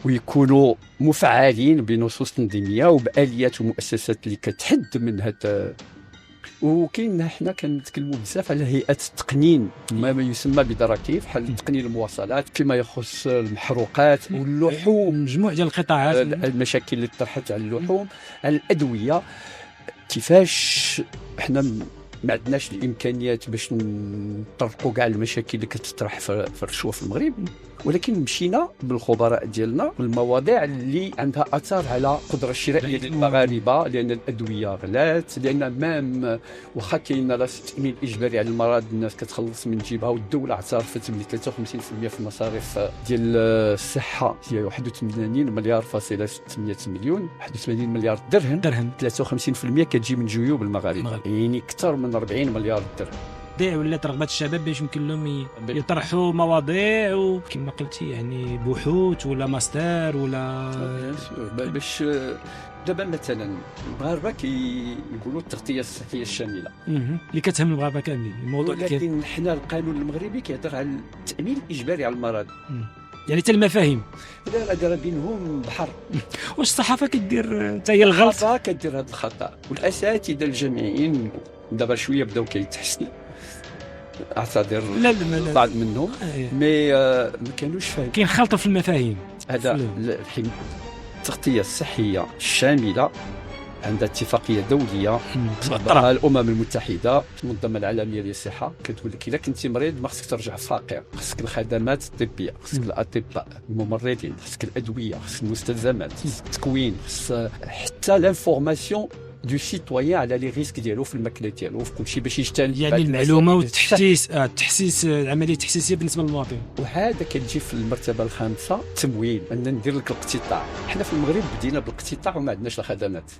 ويكونوا مفعلين بنصوص تنظيميه وباليات ومؤسسات اللي كتحد من هذا. وكاين حنا كنتكلموا بزاف على هيئات التقنين ما يسمى بدراكيب بحال تقنين المواصلات فيما يخص المحروقات واللحوم، مجموع ديال القطاعات، المشاكل اللي طرحت على اللحوم، على الادويه. كيفاش حنا ما عندناش الامكانيات باش نطرقوا كاع المشاكل اللي كتطرح في الرشوه في المغرب، ولكن مشينا بالخبراء ديالنا بالمواضيع اللي عندها اثار على القدره الشرائيه ديال المغاربه، لان الادويه غلات، لان مام واخا كاين راس تامين اجباري على المرض الناس كتخلص من جيبها، والدوله اعترفت ب 53% في المصاريف ديال الصحه هي 81 مليار فاصله 600 مليون، 81 مليار درهم 53% كتجي من جيوب المغاربه، يعني اكثر من 40 مليار درهم. ولات رغبه الشباب باش يمكن لهم يطرحوا مواضيع وكما قلتي يعني بحوث ولا ماستر ولا باش دابا مثلا المغاربه كيقولوا التغطيه الصحيه الشامله اللي كتهم المغاربه كاملين الموضوع، لكن حنا القانون المغربي كيهضر على التامين الاجباري على المرض، يعني حتى المفاهيم لا بينهم بحر. واش الصحافه كدير حتى هي الغلط؟ الصحافه كدير هذا الخطا، والاساتذه الجامعيين دابا شويه بداو كيتحسنوا، اعتذر بعض منهم مي ما كانوش فاهمين، كاين خلط في المفاهيم. هذا الحين التغطيه الصحيه الشامله عندها اتفاقيه دوليه تبعها الامم المتحده، المنظمه العالميه للصحه، كتقول لك الا كنتي مريض ما خصك ترجع فاقع، خصك الخدمات الطبيه، خصك الاطباء، الممرضين، خصك الادويه، خصك المستلزمات، خصك التكوين، خص حتى لانفورماسيون دو سيتويان على لي ريسك ديالو في الماكله ديالو في كلشي باش يجتنب، يعني المعلومه والتحسيس العمليه التحسيسيه بالنسبه للمواطن. وهذا كتجي في المرتبه الخامسه التمويل، ان ندير لك الاقتطاع. حنا في المغرب بدينا بالاقتطاع وما عندناش الخدمات.